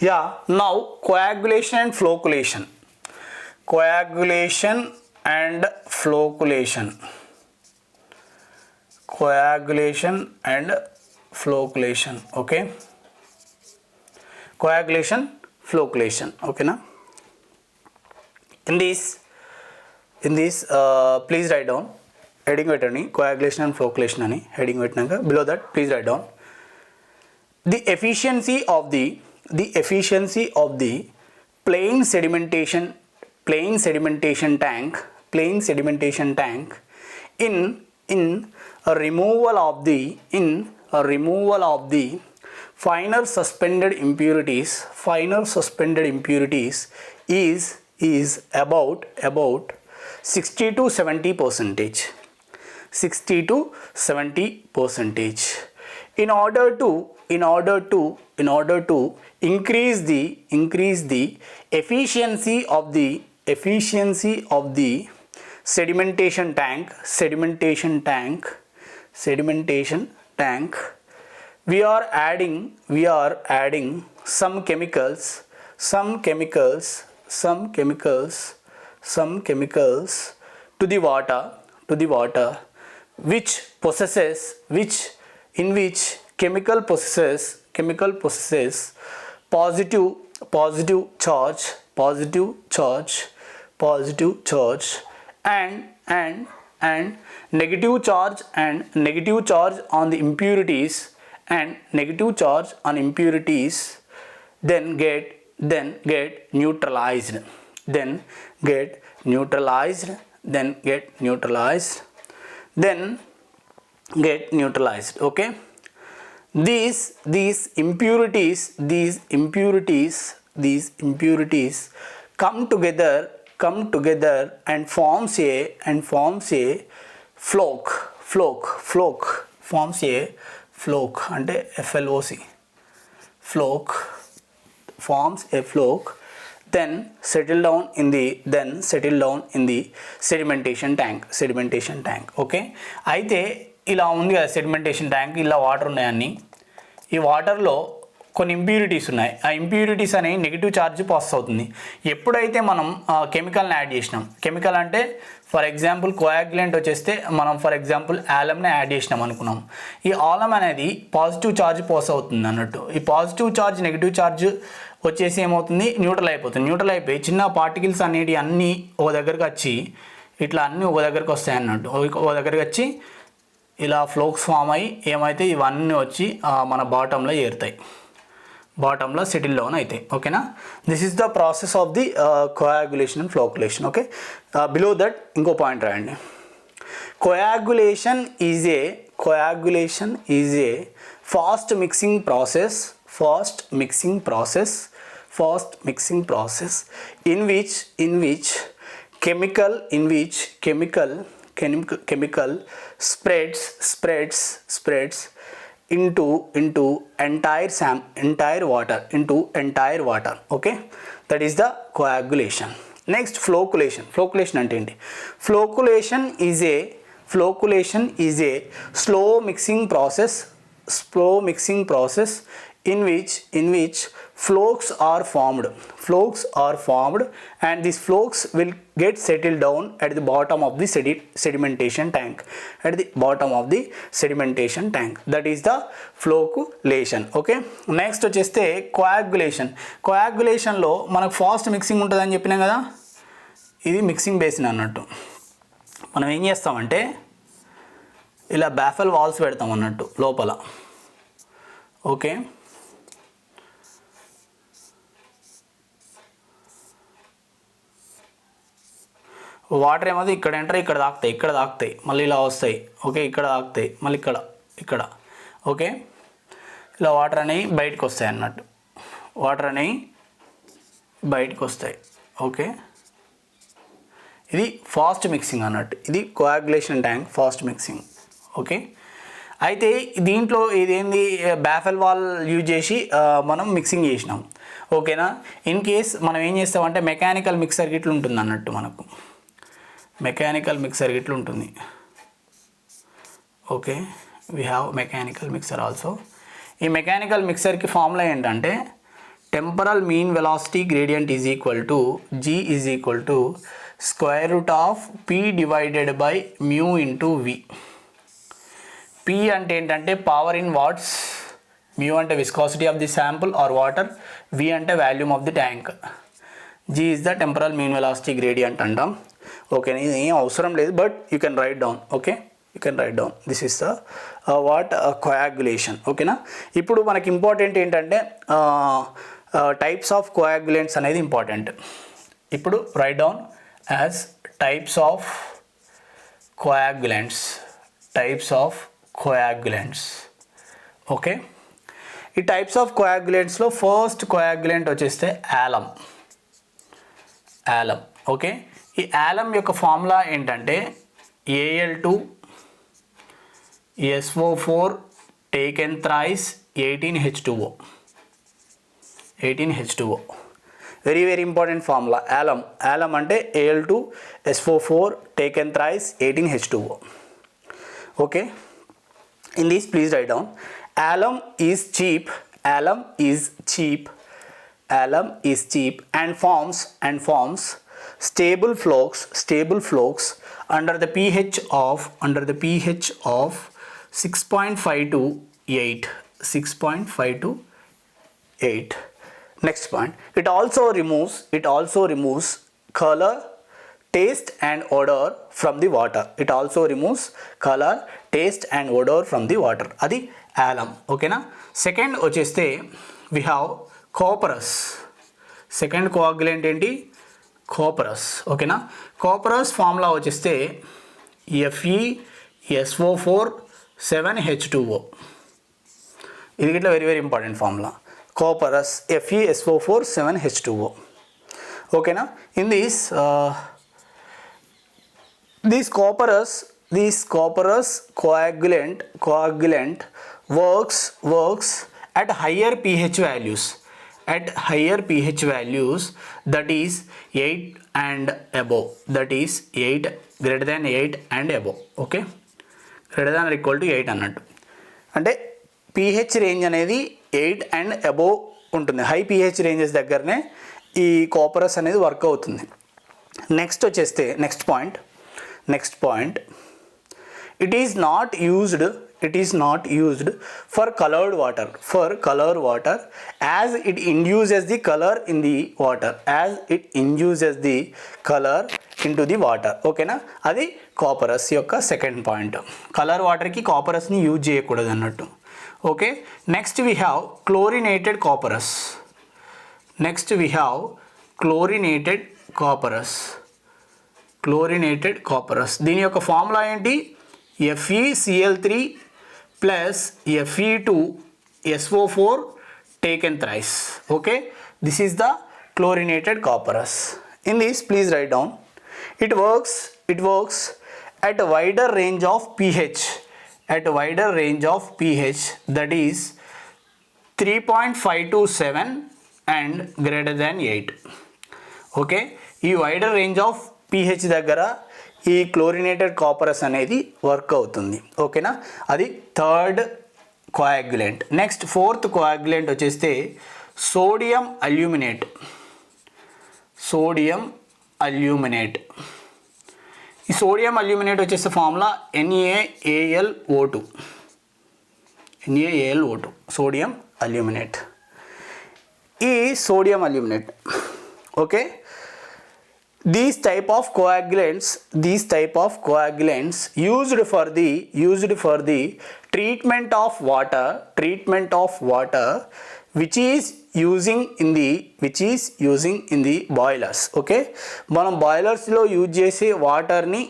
Yeah, now coagulation and flocculation. Coagulation and flocculation. Coagulation and flocculation. Okay. Coagulation, flocculation. Okay na? In this please write down heading పెట్టండి coagulation and flocculation అని heading పెట్టినాక below that please write down the efficiency of the plain sedimentation tank in a removal of the finer suspended impurities is about 60 to 70%. In order to increase the efficiency of the sedimentation tank, we are adding some chemicals to the water which chemical possesses positive charge and negative charge on the impurities then get neutralized. Okay, these impurities come together and forms a floc అంటే FLOC forms a floc then settle down in the sedimentation tank. Okay, అయితే ఇలా ఉంది కదా sedimentation tank, ఇలా water ఉన్నాయని, ఈ వాటర్లో కొన్ని ఇంప్యూరిటీస్ ఉన్నాయి. ఆ ఇంప్యూరిటీస్ అనేవి నెగిటివ్ ఛార్జ్ పాస్ అవుతుంది ఎప్పుడైతే మనం కెమికల్ని యాడ్ చేసినాం. కెమికల్ అంటే ఫర్ ఎగ్జాంపుల్ కోయాగ్యులెంట్ వచ్చేస్తే మనం ఫర్ ఎగ్జాంపుల్ ఆలంని యాడ్ చేసినాం అనుకున్నాం. ఈ ఆలం అనేది పాజిటివ్ ఛార్జ్ పాస్ అవుతుంది అన్నట్టు. ఈ పాజిటివ్ ఛార్జ్ నెగిటివ్ ఛార్జ్ వచ్చేసి ఏమవుతుంది, న్యూట్రల్ అయిపోయి చిన్న పార్టికల్స్ అనేవి అన్నీ ఒక దగ్గరికి వచ్చి ఇట్లా అన్నీ ఒక దగ్గరికి వస్తాయి అన్నట్టు. ఒక దగ్గరికి వచ్చి ఇలా ఫ్లోక్స్ ఫామ్ అయ్యి ఏమైతే ఇవన్నీ వచ్చి మన బాటంలో చేరుతాయి, బాటంలో సెటిల్ డౌన్ అవుతాయి. ఓకేనా, this is the process of the coagulation and flocculation. Okay, below that ఇంకో పాయింట్ రాయండి. Coagulation is a fast mixing process in which chemical spreads into entire water. Okay, that is the coagulation. Next, flocculation ante enti? Flocculation is a slow mixing process in which flocks are formed and these flocks will get settled down at the bottom of the sedimentation tank. That is the flocculation. Okay, next వచ్చేస్తే coagulation లో మనకు fast mixing ఉంటుంది అని చెప్పినాం కదా, ఇది mixing basin అన్నట్టు. మనం ఏం చేస్తామంటే ఇలా బాఫెల్ వాల్స్ పెడతాం అన్నట్టు లోపల. ఓకే, వాటర్ ఏమో ఇక్కడ ఎంటర్ ఇక్కడ తాకుతాయి మళ్ళీ ఇలా వస్తాయి. ఓకే, ఇక్కడ తాకుతాయి మళ్ళీ ఇక్కడ. ఓకే, ఇలా వాటర్ అనేవి బయటకు వస్తాయి అన్నట్టు, ఓకే, ఇది ఫాస్ట్ మిక్సింగ్ అన్నట్టు. ఇది coagulation tank fast mixing. Okay, అయితే దీంట్లో ఇదేంది బాఫెల్ వాల్ యూజ్ చేసి మనం మిక్సింగ్ చేసినాం. ఓకేనా, ఇన్ కేస్ మనం ఏం చేస్తామంటే మెకానికల్ మిక్సర్ గిట్లు ఉంటుంది అన్నట్టు, మనకు మెకానికల్ మిక్సర్ గిట్లు ఉంటుంది. Okay, we have mechanical mixer also. ఈ మెకానికల్ మిక్సర్కి ఫార్ములా ఏంటంటే temporal mean velocity gradient is equal to G is equal to square root of P divided by mu into V. P అంటే ఏంటంటే power in watts, mu అంటే viscosity of the sample or water, V అంటే volume of the tank, G is the temporal mean velocity gradient అంటాం. Okay, ఇది ఏం అవసరం లేదు, but you can write down. Okay, you can write down this is the coagulation. ఓకేనా, ఇప్పుడు మనకి important ఏంటంటే టైప్స్ ఆఫ్ కోయాగ్యులెంట్స్ అనేది ఇంపార్టెంట్. ఇప్పుడు write down as types of coagulants, types of coagulants. Okay, ఈ టైప్స్ ఆఫ్ కోయాగ్యులెంట్స్లో ఫస్ట్ కోయాగ్యులెంట్ వచ్చేస్తే Alam. Alam. Okay, ఈ ఆలం యొక్క ఫార్ములా ఏంటంటే Al2 SO4 taken thrice 18H2O. 18H2O very very important formula alum. Alum అంటే Al2 SO4 taken thrice 18H2O. Okay, in this please write down alum is cheap, alum is cheap, alum is cheap and forms stable flokes under the pH of 6.5 to 8. 6.5 to 8. Next point, it also removes color, taste and odor from the water. It also removes color, taste and odor from the water. అది alum. ఓకేనా, second వచ్చేస్తే we have copperous. Second కోయాగ్యులెంట్ ఏంటి? కోపరస్. ఓకేనా, కోపరస్ formula వచ్చేస్తే FeSO4 7H2O. ఇది ఇట్లా very very important formula, copperas FeSO4 7H2O. ఓకేనా, in this copperous coagulant works at higher pH values, that is 8 and above, that is 8 greater than 8 and above. Okay, greater than equal to 8 అన్నట్టు, అంటే pH range అనేది 8 and above ఉంటుంది. High pH ranges దగ్గరనే ఈ కోపరస్ అనేది work అవుతుంది. Next వచ్చేస్తే next point it is not used for colored water as it induces the color in the water, into the water. ఓకేనా, అది కాపరస్ యొక్క సెకండ్ పాయింట్. కలర్ వాటర్కి కాపరస్ని యూజ్ చేయకూడదు అన్నట్టు. Okay, next we have chlorinated copperas. దీని యొక్క formula ఏంటి? FeCl3 plus Fe2SO4 taken thrice. Okay, this is the chlorinated copperous. In this please write down, it works at a wider range of pH, that is 3.5 to 7 and greater than 8. Okay, ఈ wider range of pH దగ్గర ఈ chlorinated కాపరస్ అనేది work అవుతుంది. ఓకేనా, అది third coagulant. Next fourth coagulant వచ్చేస్తే sodium aluminate. ఈ sodium aluminate వచ్చేస్తే ఫార్ములా NaAlO2. Sodium aluminate. ఈ sodium aluminate. Okay, these type of coagulants used for the treatment of water which is using in the boilers. Okay, మనం బాయిలర్స్లో use చేసే వాటర్ని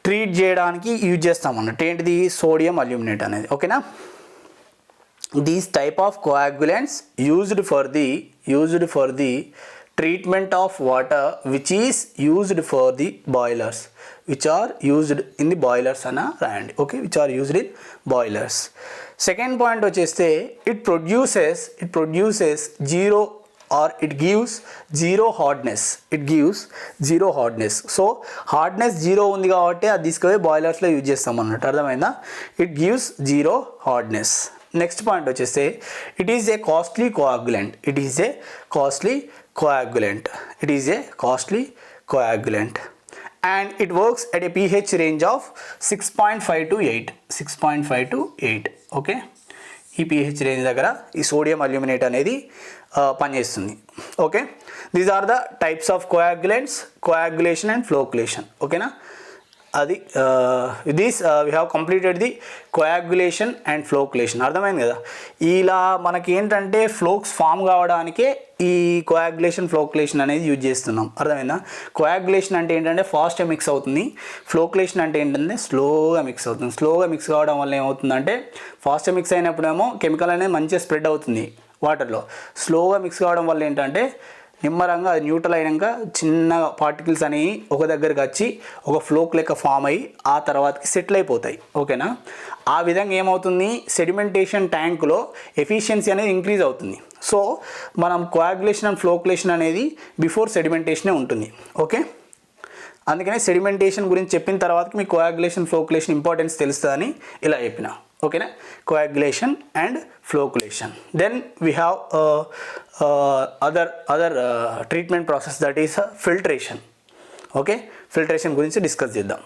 treat చేయడానికి use చేస్తాం అన్నట్టు. ఏంటిది? సోడియం అల్యూమినేట్ అనేది. ఓకేనా, these type of coagulants used for the treatment of water which is used for the boilers, which are used in the boilers ana rayandi. Okay, which are used in boilers. Second point వచ్చేస్తే it produces zero or it gives zero hardness. So hardness zero ఉంది కాబట్టి అది తీసుకుపోయి బాయిలర్స్లో use చేస్తాం అన్నట్టు. అర్థమైందా? It gives zero hardness. Next point వచ్చేస్తే it is a costly coagulant. And it works at a pH range of 6.5 to 8. Okay, ఈ pH రేంజ్ దగ్గర ఈ సోడియం అల్యూమినేట్ అనేది పనిచేస్తుంది. Okay, these are the types of coagulants, coagulation and flocculation. ఓకేనా, అది this we have completed the coagulation and flocculation. అర్థమైంది కదా. ఇలా మనకి ఏంటంటే ఫ్లోక్స్ ఫామ్ కావడానికే ఈ కోయాగ్యులేషన్ ఫ్లోకులేషన్ అనేది యూజ్ చేస్తున్నాం. అర్థమైందా. కోయాగ్యులేషన్ అంటే ఏంటంటే ఫాస్ట్గా మిక్స్ అవుతుంది, ఫ్లోకులేషన్ అంటే ఏంటంటే స్లోగా మిక్స్ అవుతుంది. స్లోగా మిక్స్ కావడం వల్ల ఏమవుతుందంటే ఫాస్ట్గా మిక్స్ అయినప్పుడేమో కెమికల్ అనేది మంచిగా స్ప్రెడ్ అవుతుంది వాటర్లో. స్లోగా మిక్స్ కావడం వల్ల ఏంటంటే నిమ్మరంగా అది న్యూట్రల్ అయినాక చిన్న పార్టికల్స్ అనేవి ఒక దగ్గరికి వచ్చి ఒక ఫ్లోక్ లెక్క ఫామ్ అయ్యి ఆ తర్వాతకి సెటిల్ అయిపోతాయి. ఓకేనా, ఆ విధంగా ఏమవుతుంది, సెడిమెంటేషన్ ట్యాంకులో ఎఫిషియన్సీ అనేది ఇంక్రీజ్ అవుతుంది. సో మనం కోయాగ్యులేషన్ అండ్ ఫ్లోకులేషన్ అనేది బిఫోర్ సెడిమెంటేషనే ఉంటుంది. ఓకే, అందుకనే సెడిమెంటేషన్ గురించి చెప్పిన తర్వాతకి మీకు కోయాగ్యులేషన్ ఫ్లోకులేషన్ ఇంపార్టెన్స్ తెలుస్తుందని ఇలా చెప్పిన. ఓకేనా, coagulation and flocculation. Then we have other treatment process, that is filtration. Okay, filtration గురించి డిస్కస్ చేద్దాం.